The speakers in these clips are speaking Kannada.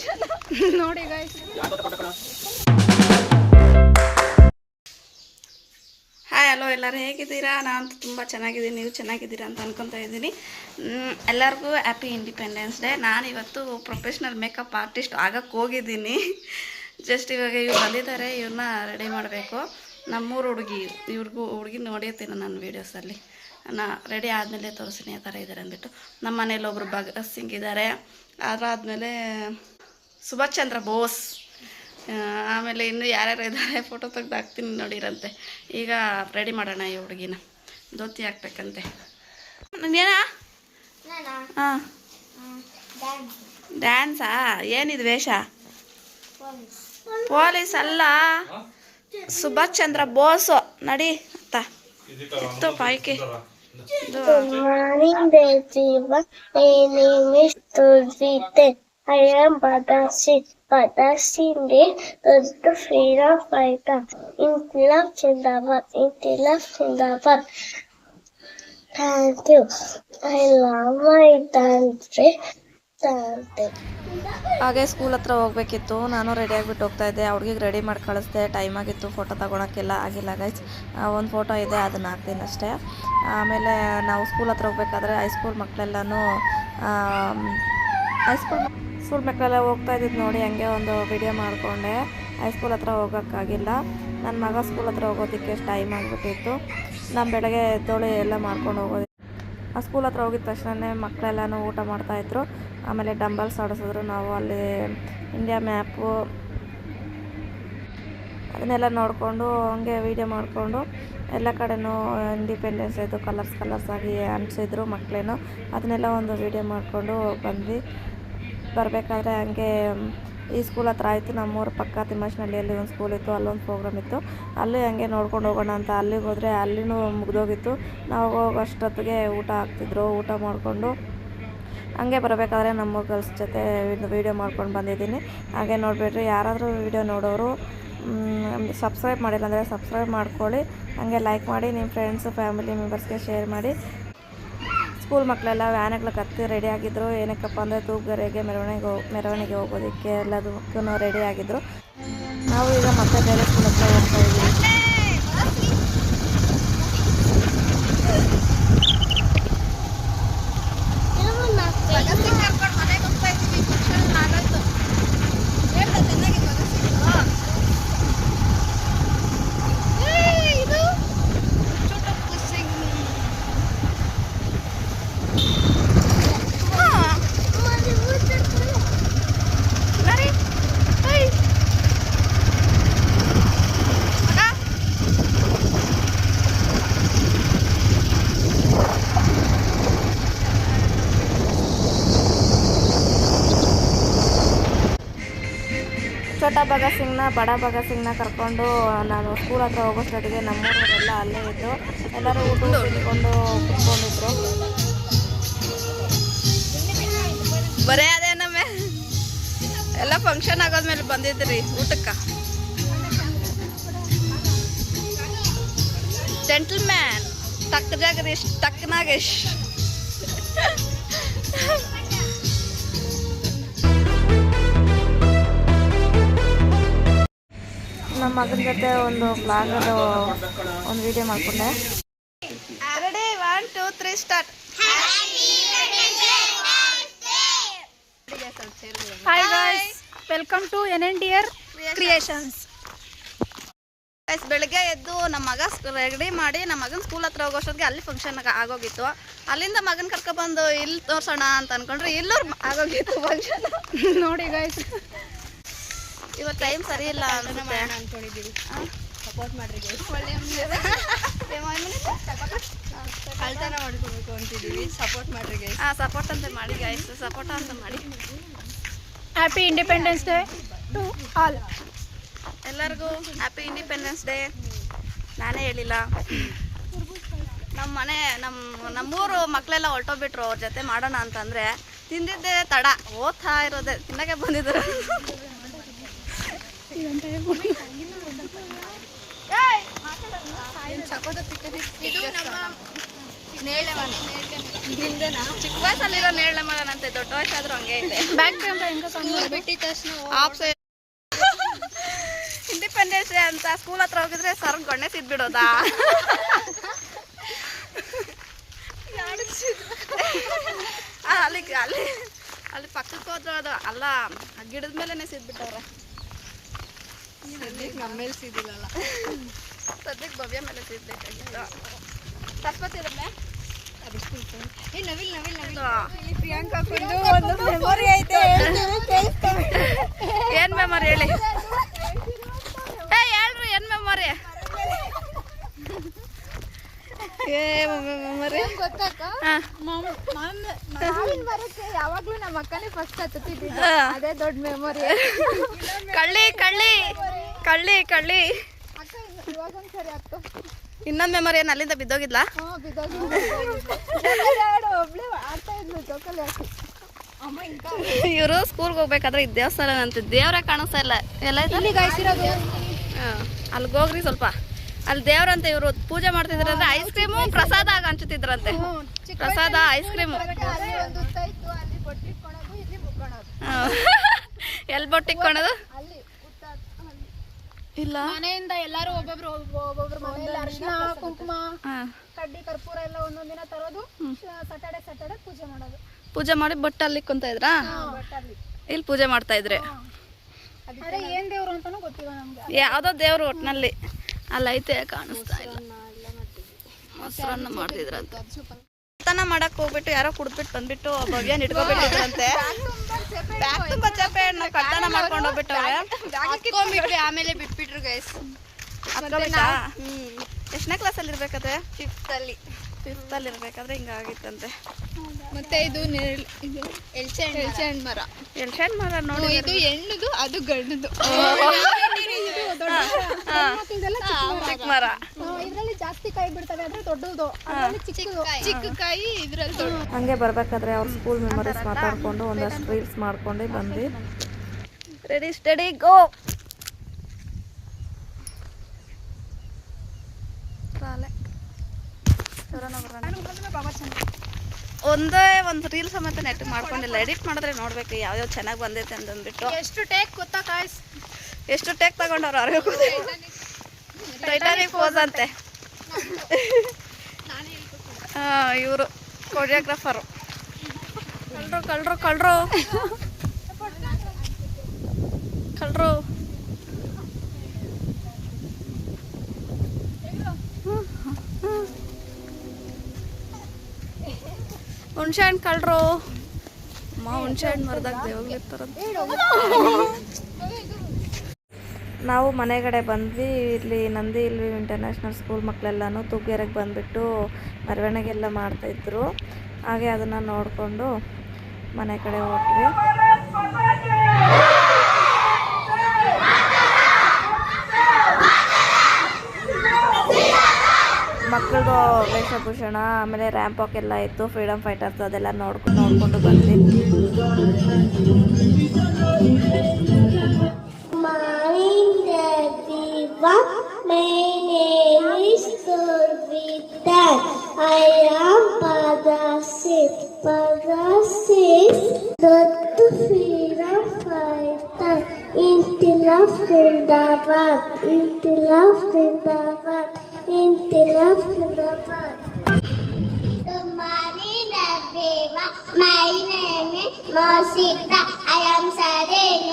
ಫಂಕ್ಷನ್ ನೋಡಿ ಗೈಸ್. ಹಾಯ್ ಹಲೋ, ಎಲ್ಲರೂ ಹೇಗಿದ್ದೀರಾ? ನಾನು ತುಂಬ ಚೆನ್ನಾಗಿದ್ದೀನಿ, ನೀವು ಚೆನ್ನಾಗಿದ್ದೀರಾ ಅಂತ ಅನ್ಕೊತಾ ಇದ್ದೀನಿ. ಎಲ್ಲರಿಗೂ ಹ್ಯಾಪಿ ಇಂಡಿಪೆಂಡೆನ್ಸ್ ಡೇ. ನಾನು ಇವತ್ತು ಪ್ರೊಫೆಷ್ನಲ್ ಮೇಕಪ್ ಆರ್ಟಿಸ್ಟ್ ಆಗಕ್ಕೆ ಹೋಗಿದ್ದೀನಿ. ಜಸ್ಟ್ ಇವಾಗ ಇವ್ರು ಬಂದಿದ್ದಾರೆ, ಇವ್ರನ್ನ ರೆಡಿ ಮಾಡಬೇಕು. ನಮ್ಮೂರು ಹುಡುಗಿ ನೋಡಿರ್ತೀನಿ ನಾನು ವೀಡಿಯೋಸಲ್ಲಿ. ನಾನು ರೆಡಿ ಆದಮೇಲೆ ತೋರಿಸ್ತೀನಿ ಆ ಥರ ಇದ್ದಾರೆ ಅಂದ್ಬಿಟ್ಟು. ನಮ್ಮ ಮನೇಲಿ ಒಬ್ಬರು ಭಗತ್ ಸಿಂಗ್ ಇದ್ದಾರೆ, ಅದಾದಮೇಲೆ ಸುಭಾಷ್ ಚಂದ್ರ ಬೋಸ್, ಆಮೇಲೆ ಇನ್ನೂ ಯಾರ್ಯಾರು ಇದ್ದಾರೆ ಫೋಟೋ ತೆಗ್ದು ಹಾಕ್ತೀನಿ ನೋಡಿರಂತೆ. ಈಗ ರೆಡಿ ಮಾಡೋಣ ಈ ಹುಡುಗಿನ. ಧೋತಿ ಹಾಕ್ಬೇಕಂತೆ. ಏನ? ಹಾಂ, ಡ್ಯಾನ್ಸಾ? ಏನಿದು ವೇಷ? ಪೊಲೀಸ್ ಅಲ್ಲ, ಸುಭಾಷ್ ಚಂದ್ರ ಬೋಸು. ನಡಿ ಅಂತ ಇತ್ತು ಪಾಯ್ಕೆ. Good morning, Deva. My name is Tulsite. I am Badasi. Badasi is the freedom fighter. Intilaf Zindabad. Intilaf Zindabad. Thank you. I love my country. ಹಾಗೆ ಸ್ಕೂಲ್ ಹತ್ರ ಹೋಗ್ಬೇಕಿತ್ತು. ನಾನು ರೆಡಿ ಆಗಿಬಿಟ್ಟು ಹೋಗ್ತಾ ಇದ್ದೆ. ಹುಡುಗಿಗೆ ರೆಡಿ ಮಾಡಿ ಕಳಿಸ್ದೆ. ಟೈಮ್ ಆಗಿತ್ತು, ಫೋಟೋ ತಗೊಳಕ್ಕೆಲ್ಲ ಆಗಿಲ್ಲ ಗೈಸ್. ಒಂದು ಫೋಟೋ ಇದೆ, ಅದನ್ನು ಹಾಕ್ತೀನಿ ಅಷ್ಟೇ. ಆಮೇಲೆ ನಾವು ಸ್ಕೂಲ್ ಹತ್ರ ಹೋಗ್ಬೇಕಾದ್ರೆ ಹೈಸ್ಕೂಲ್ ಮಕ್ಕಳೆಲ್ಲನೂ ಸ್ಕೂಲ್ ಮಕ್ಕಳೆಲ್ಲ ಹೋಗ್ತಾ ಇದ್ದಿದ್ದು ನೋಡಿ, ಹಂಗೆ ಒಂದು ವಿಡಿಯೋ ಮಾಡಿಕೊಂಡೆ. ಹೈಸ್ಕೂಲ್ ಹತ್ರ ಹೋಗೋಕ್ಕಾಗಿಲ್ಲ. ನನ್ನ ಮಗ ಸ್ಕೂಲ್ ಹತ್ರ ಹೋಗೋದಕ್ಕೆ ಟೈಮ್ ಆಗಿಬಿಟ್ಟಿತ್ತು. ನಾನು ಬೆಳಗ್ಗೆ ಎದ್ದೋಳಿ ಎಲ್ಲ ಮಾಡ್ಕೊಂಡು ಹೋಗೋದು. ಆ ಸ್ಕೂಲ್ ಹತ್ರ ಹೋಗಿದ ತಕ್ಷಣ ಮಕ್ಕಳೆಲ್ಲನೂ ಊಟ ಮಾಡ್ತಾಯಿದ್ರು. ಆಮೇಲೆ ಡಂಬಲ್ಸ್ ಆಡಿಸಿದ್ರು. ನಾವು ಅಲ್ಲಿ ಇಂಡಿಯಾ ಮ್ಯಾಪು ಅದನ್ನೆಲ್ಲ ನೋಡಿಕೊಂಡು ಹಂಗೆ ವೀಡಿಯೋ ಮಾಡಿಕೊಂಡು ಎಲ್ಲ ಕಡೆನೂ ಇಂಡಿಪೆಂಡೆನ್ಸ್ ಇದು ಕಲರ್ಸ್ ಆಗಿ ಅನಿಸಿದ್ರು ಮಕ್ಕಳೇನು. ಅದನ್ನೆಲ್ಲ ಒಂದು ವೀಡಿಯೋ ಮಾಡಿಕೊಂಡು ಬಂದ್ವಿ. ಬರಬೇಕಾದ್ರೆ ಹಂಗೆ ಈ ಸ್ಕೂಲ್ ಹತ್ರ ಆಯಿತು. ನಮ್ಮೂರ ಪಕ್ಕ ತಿಮ್ಮಶ್ನಹಳ್ಳಿಯಲ್ಲಿ ಒಂದು ಸ್ಕೂಲ್ ಇತ್ತು, ಅಲ್ಲೊಂದು ಪ್ರೋಗ್ರಾಮ್ ಇತ್ತು. ಅಲ್ಲಿ ಹಂಗೆ ನೋಡ್ಕೊಂಡು ಹೋಗೋಣ ಅಂತ ಅಲ್ಲಿಗೆ ಹೋದರೆ ಅಲ್ಲಿನೂ ಮುಗಿದೋಗಿತ್ತು. ನಾವು ಹೋಗೋಷ್ಟೊತ್ತಿಗೆ ಊಟ ಹಾಕ್ತಿದ್ರು. ಊಟ ಮಾಡಿಕೊಂಡು ಹಂಗೆ ಬರಬೇಕಾದ್ರೆ ನಮ್ಮ ಗರ್ಲ್ಸ್ ಜೊತೆ ವೀಡಿಯೋ ಮಾಡ್ಕೊಂಡು ಬಂದಿದ್ದೀನಿ. ಹಾಗೆ ನೋಡಿಬಿಟ್ರಿ, ಯಾರಾದರೂ ವೀಡಿಯೋ ನೋಡೋರು ಸಬ್ಸ್ಕ್ರೈಬ್ ಮಾಡಿಲ್ಲ ಅಂದರೆ ಸಬ್ಸ್ಕ್ರೈಬ್ ಮಾಡ್ಕೊಳ್ಳಿ. ಹಾಗೆ ಲೈಕ್ ಮಾಡಿ, ನಿಮ್ಮ ಫ್ರೆಂಡ್ಸು ಫ್ಯಾಮಿಲಿ ಮೆಂಬರ್ಸ್ಗೆ ಶೇರ್ ಮಾಡಿ. ಸ್ಕೂಲ್ ಮಕ್ಕಳೆಲ್ಲ ವ್ಯಾನ್ಗಳು ಕತ್ತಿ ರೆಡಿ ಆಗಿದ್ದರು. ಏನಕ್ಕಪ್ಪ ಅಂದರೆ ತೂಗರೆಗೆ ಮೆರವಣಿಗೆ ಹೋಗೋದಕ್ಕೆ ಎಲ್ಲದಕ್ಕೂ ರೆಡಿ ಆಗಿದ್ದರು. ನಾವು ಈಗ ಮತ್ತೆ ಬೇರೆ ಸ್ಕೂಲ್ ಹತ್ರ ಹೋಗ್ತಾ ಇದ್ದೀವಿ. ಛೋಟಾ ಭಗತ್ ಸಿಂಗ್ನ ಬಡ ಭಗತ್ ಸಿಂಗ್ನ ಕರ್ಕೊಂಡು ನಾನು ಸ್ಕೂಲ್ ಹತ್ರ ಹೋಗೋಷ್ಟೊತ್ತಿಗೆ ನಮ್ಮೂರವರೆಲ್ಲ ಅಲ್ಲೇ ಇದ್ದು ಎಲ್ಲರೂ ಊಟ ತಿಳ್ಕೊಂಡು ಕುತ್ಕೊಂಡಿದ್ರು. ಬರೇ ಅದೇ ನಮ್ಮ ಎಲ್ಲ ಫಂಕ್ಷನ್ ಆಗೋದ್ಮೇಲೆ ಬಂದಿದ್ರಿ ಊಟಕ್ಕೆ. ಜೆಂಟಲ್ಮ್ಯಾನ್ ಟಕ್ ಜಗದೀಶ್ ಟಕ್ ನಾಗೇಶ್. ನಮ್ಮ ಮಗನ ಜೊತೆ ಒಂದು ಬ್ಲಾಗದು ಒಂದು ವಿಡಿಯೋ ಮಾಡಿಕೊಂಡೆ. Ready 1 2 3 start. Hi guys, welcome to NNDR Creations. ಬೆಳಗ್ಗೆ ಎದ್ದು ನಮ್ಮ ಮಗ ರೆಡಿ ಮಾಡಿ ನಮ್ಮ ಮಗನ ಸ್ಕೂಲ್ ಹತ್ರ ಹೋಗೋಷ್ಟೊತ್ತಿಗೆ ಅಲ್ಲಿ ಫಂಕ್ಷನ್ ಆಗೋಗಿತ್ತು. ಅಲ್ಲಿಂದ ಮಗನ ಕರ್ಕೊಬಂದು ಇಲ್ಲಿ ತೋರ್ಸೋಣ ಅಂತ ಅನ್ಕೊಂಡ್ರೆ ಎಲ್ಲರೂ ಆಗೋಗಿತ್ತು ಫಂಕ್ಷನ್ ನೋಡಿ ಗೈಸ್. ಇವತ್ತು ಟೈಮ್ ಸರಿ ಇಲ್ಲ ಅನ್ಕೊಂಡಿದ್ದೀವಿ. ಸಪೋರ್ಟ್ ಮಾಡ್ರಿ ಗೈಸ್. ಕಳ್ತನ ಮಾಡ್ಕೋಬೇಕು ಅಂತಿದ್ದೀವಿ. ಸಪೋರ್ಟ್ ಮಾಡ್ರಿ ಗೈಸ್. ಸಪೋರ್ಟ್ ಅಂತ ಮಾಡಿ ಗೈಸ್, ಸಪೋರ್ಟ್ ಅಂತ ಮಾಡಿ. Happy independence day to all. ಎಲ್ಲರಿಗೂ ಹ್ಯಾಪಿ ಇಂಡಿಪೆಂಡೆನ್ಸ್ ಡೇ. ನಾನೇ ಹೇಳಿಲ್ಲ. ನಮ್ಮೂರು ಮಕ್ಕಳೆಲ್ಲ ಹೊರಟೋಗ್ಬಿಟ್ರು. ಅವ್ರ ಜೊತೆ ಮಾಡೋಣ ಅಂತಂದರೆ ತಿಂದಿದ್ದೆ ತಡ, ಓದ್ತಾ ಇರೋದೆ ತಿನ್ನಕ್ಕೆ ಬಂದಿದ್ರು. ಚಿಕ್ಕ ವಯಸ್ಸಲ್ಲಿರೋ ನೇರಳೆ ಮರನಂತೆ ದೊಡ್ಡ ವಯಸ್ಸಾದ್ರೂ ಹಂಗೆ ಇದೆ. ಬ್ಯಾಕ್ ಕ್ಯಾಮ್ರಾ ಹೆಂಗ ಬಿಟ್ಟಿದ ತಕ್ಷಣ ಇಂಡಿಪೆಂಡೆನ್ಸ್ ಡೇ ಅಂತ ಸ್ಕೂಲ್ ಹತ್ರ ಹೋಗಿದ್ರೆ ಸರ್ ಗೊಣ್ಣೆ ಸಿದ್ಬಿಡೋದಾ? ಅಲ್ಲಿ ಅಲ್ಲಿ ಅಲ್ಲಿ ಪಕ್ಕಕ್ಕೆ ಹೋದ್ರು ಅದು ಅಲ್ಲ, ಗಿಡದ ಮೇಲೆನೆ ಸಿದ್ಬಿಟ್ಟವ್ರೆ. ನಮ್ಮ ಮೇಲೆ ಸಿದಿಲ್ಲಲ್ಲ, ಸದ್ಯಕ್ಕೆ ಭವ್ಯ ಮೇಲೆ ಸಿದ್ಬೇಕಾಗಿತ್ತು. ಸರಸ್ವತಿ ಇರಮ್ಮೆ ಪ್ರಿಯಾಂಕಾ ಒಂದು ಮೆಮೊರಿ ಐತೆ. ಏನ್ ಮೆಮೊರಿ ಹೇಳಿ? ಹೇಳ್ರಿ ಏನ್ ಮೆಮೊರಿ? ಗೊತ್ತಾಕ ಮಾವಿನ ಮರಕ್ಕೆ ಯಾವಾಗ್ಲೂ ನಮ್ಮ ಅಕ್ಕನೇ ಫಸ್ಟ್ ಹತ್ತುತ್ತಿದ್ದ, ಅದೇ ದೊಡ್ಡ ಮೆಮೊರಿ. ಕಳ್ಳಿ ಕಳ್ಳಿ ಕಳ್ಳಿ ಕಳ್ಳಿ ಅಕ್ಕ ಇವಾಗೊಂದ್ಸರಿ ಹತ್ತು ಇನ್ನೊಂದು ಮೆಮೊರಿ ಏನು ಅಲ್ಲಿಂದ ಬಿದ್ದೋಗಿದ್ಲಾ? ಒಬ್ಳೆ ಆಡ್ತಾ ಇದ್ಲು ಜೋಕಲ್ಲಿ ಹಾಕಿ. ಇವರು ಸ್ಕೂಲ್ಗೆ ಹೋಗ್ಬೇಕಾದ್ರೆ ಈ ದೇವಸ್ಥಾನ ಅಂತ ದೇವ್ರ ಕಾಣಿಸ್ತಾ ಇಲ್ಲ. ಎಲ್ಲ ಇಲ್ಲಿ ಗಾಯ್ಸಿರೋದು. ಅಲ್ಲಿಗೆ ಹೋಗ್ರಿ ಸ್ವಲ್ಪ. ಅಲ್ಲಿ ದೇವ್ರಂತೆ ಇವರು ಪೂಜೆ ಮಾಡ್ತಿದ್ರಂದ್ರೆ ಐಸ್ ಕ್ರೀಮು ಪ್ರಸಾದ ಹಂಚುತ್ತಿದ್ರಂತೆ. ಪ್ರಸಾದ ಐಸ್ ಕ್ರೀಮು ಎಲ್ಲಿ ಬೊಟ್ಟಿಕ್ಕೊಳೋದು ಇಲ್ಲ. ಮನೆಯಿಂದ ಎಲ್ಲಾರು ಒಬ್ಬೊಬ್ರು ಮನೆಯಲ್ಲಿ ಅರಿಶಿನ ಕುಂಕುಮ ಕಡ್ಡಿ ಕರ್ಪೂರ ಎಲ್ಲ ಒಂದೊಂದ್ ದಿನ ತರೋದು. ಸ್ಯಾಟರ್ಡೆ ಪೂಜೆ ಮಾಡೋದು. ಪೂಜೆ ಮಾಡಿ ಬೊಟ್ಟ ಅಲ್ಲಿ ಕುಂತ ಇದ್ರಾ? ಇಲ್ಲಿ ಪೂಜೆ ಮಾಡ್ತಾ ಇದ್ರೆ. ಏನ್ ದೇವ್ರು ಅಂತಾನು ಗೊತ್ತಿಲ್ಲ ನಮ್ಗೆ. ಯಾವ್ದೋ ದೇವ್ರು ಒಟ್ನಲ್ಲಿ ಅಲ್ಲಿ ಐತೆ, ಕಾಣಿಸ್ತಾ ಇಲ್ಲ. ಮೊಸರನ್ನ ಮಾಡ್ತಿದ್ರಂತ. ಊಟನ ಮಾಡಕ್ ಹೋಗ್ಬಿಟ್ಟು ಯಾರೋ ಕುಡ್ಬಿಟ್ಟು ಬಂದ್ಬಿಟ್ಟು ಭವ್ಯನ್ ಇಟ್ಕೊಬಿಟ್ಟಿದ್ರಂತೆ. ಬ್ಯಾಗ್ ತುಂಬಾ ಚಪ್ಪೆ ನಾವು ಕಳ್ತನ ಮಾಡ್ಕೊಂಡು ಹೋಗ್ಬಿಟ್ಟವ್ರೆ. ಆಮೇಲೆ ಬಿಟ್ಬಿಟ್ರು ಗೈಸ್. ಎಷ್ಟನೇ ಕ್ಲಾಸಲ್ಲಿ ಇರ್ಬೇಕಾದ್ರೆ? ಫಿಫ್ತ್ ಅಲ್ಲಿ ಇರ್ಬೇಕಾದ್ರೆ ಹಿಂಗಾಗಿತ್ತಂತೆ. ಮತ್ತೆ ಇದು ಎಲ್ಚೆಹಣ್ಣು ಮರ. ಎಲ್ಚೆಹಣ್ಣು ಮರ ನೋಡಿ. ಇದು ಹೆಣ್ಣದು, ಅದು ಗಂಡದು. ಚಿಕ್ಕ ಮರ. ಇದ್ರಲ್ಲಿ ಜಾಸ್ತಿ ಕಾಯಿ ಬಿಡ್ತವೆ, ಆದ್ರೆ ದೊಡ್ಡದು. ಚಿಕ್ಕ ಕಾಯಿ ಇದ್ರಲ್ಲಿ ದೊಡ್ಡ. ಹಂಗೆ ಬರ್ಬೇಕಾದ್ರೆ ಅವ್ರ ಸ್ಕೂಲ್ ಮೆಮೊರೀಸ್ ಮಾತಾಡ್ಕೊಂಡು ಒಂದಷ್ಟು ರೀಲ್ಸ್ ಮಾಡ್ಕೊಂಡು ಬಂದ್ವಿ. ರೆಡಿ ಸ್ಟಡಿ ಗೋ. ಒಂದೇ ಒಂದು ರೀಲ್ ಸಮೇತ ನೆಟ್ ಮಾಡ್ಕೊಂಡಿಲ್ಲ. ಎಡಿಟ್ ಮಾಡಿದ್ರೆ ನೋಡ್ಬೇಕು ಯಾವ್ಯಾವ ಚೆನ್ನಾಗಿ ಬಂದೈತೆ ಅಂತಂದ್ಬಿಟ್ಟು. ಎಷ್ಟು ಟೇಕ್ ಗೊತ್ತಾ ಕಾಯ್ಸ್? ಎಷ್ಟು ಟೇಕ್ ತಗೊಂಡವ್ರು ಅವ್ರಿಗೆ ಟೈಟಾನಿಕ್ ಪೋಸ್ ಅಂತೆ. ಇವರು ಕೊರಿಯೋಗ್ರಾಫರು. ಕಳ್ರು ಹುಣ್ಸೆ ಹಣ್ಣು ಕಳ್ರು. ಹುಣ್ಸೆ ಹಣ್ಣು ಮರದಾಗ ದೇವಾಗ್ಲಿರ್ತಾರಂತೆ. ನಾವು ಮನೆಗಡೆ ಬಂದ್ವಿ. ಇಲ್ಲಿ ನಂದಿ ಇಲ್ವಿ ಇಂಟರ್ನ್ಯಾಷನಲ್ ಸ್ಕೂಲ್ ಮಕ್ಕಳೆಲ್ಲನೂ ತುಗ್ಗೆರೆಗೆ ಬಂದುಬಿಟ್ಟು ಮೆರವಣಿಗೆಲ್ಲ ಮಾಡ್ತಾಯಿದ್ರು. ಹಾಗೆ ಅದನ್ನು ನೋಡಿಕೊಂಡು ಮನೆ ಕಡೆ ಹೊರಟ್ವಿ. ಮಕ್ಕಳದು ವೇಷಭೂಷಣ, ಆಮೇಲೆ ರ್ಯಾಂಪ್ ವಾಕ್ ಎಲ್ಲ ಇತ್ತು, ಫ್ರೀಡಮ್ ಫೈಟರ್ಸ್ ಅದೆಲ್ಲ ನೋಡ್ಕೊಂಡು ಬಂದ್ವಿ. My name is Gurvita. I am Padasit. Padasit, the freedom fighter. Intilaf Zindabad. Intilaf Zindabad. Intilaf Zindabad. Good morning, everyone. My name is Mosita. I am studying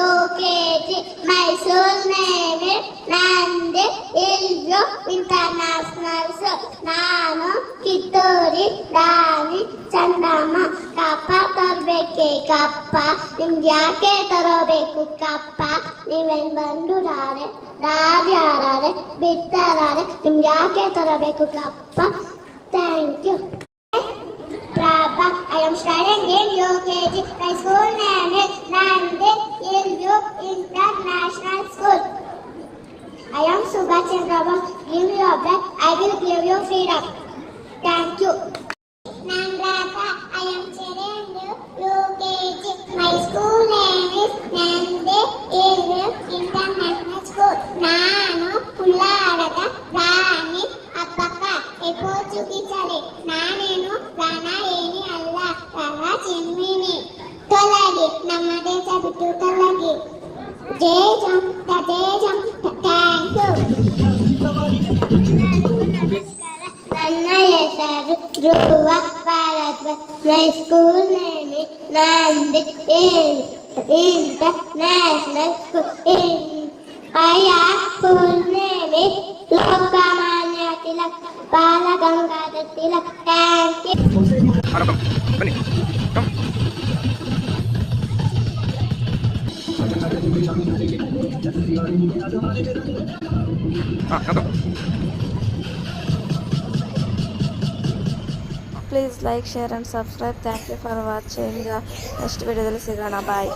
UKG. My school name is Nandi Ilvio International School. ನಾನು ಕಿತ್ತೂರಿ ರಾಣಿ ಚಂದಮ್ಮ. ಕಪ್ಪ ತರಬೇಕೆ ಕಪ್ಪ, ನಿಮ್ಗೆ ಯಾಕೆ ತರಬೇಕು ಕಪ್ಪ? ನೀವೇನು ಬಂದುರಾರೆ ರಾಜಾರಾರೆ ಬಿಟ್ಟರಾರೆ, ನಿಮ್ಗೆ ಯಾಕೆ ತರಬೇಕು ಕಪ್ಪ? Thank you. Prabha, I am studying in UKG. My school name is Nandi Ilvio International School. I am Subhash Chandra Bose. Give me your breath, I will give you freedom. Thank you. Nandaka, I am studying in UKG. My school name is Nandi Ilvio International School. ನಾನು ಪುಲ್ಲಾಡದ ರಾಣಿ ಅಪ್ಪಕ್ಕ. ಎಕೋಚುಕಿಸರೆ ನಾನೇನು ಪ್ರಾಣ ಏನಿ ಅಲ್ಲ ಸಹ ಚಿನ್ಮಿನಿ ತೊಲಗಿ ನಮ್ಮ ದೇಶ ಬಿಟ್ಟು ತೊಲಗಿ ಜಯ ಜಂ ಥ್ಯಾಂಕ್ ಯು. ನನ್ನ ಹೆಸರು Dhruva Bharadwaj. My school name Nandi international school. ಆಯಾ school name Lokmanya Tilak Bal Gangadhar Tilak. Thank you. ಬನ್ನಿ please like share and subscribe. Thank you for watching. Next ವಿಡಿಯೋದಲ್ಲಿ ಸಿಗೋಣ. ಬಾಯ್.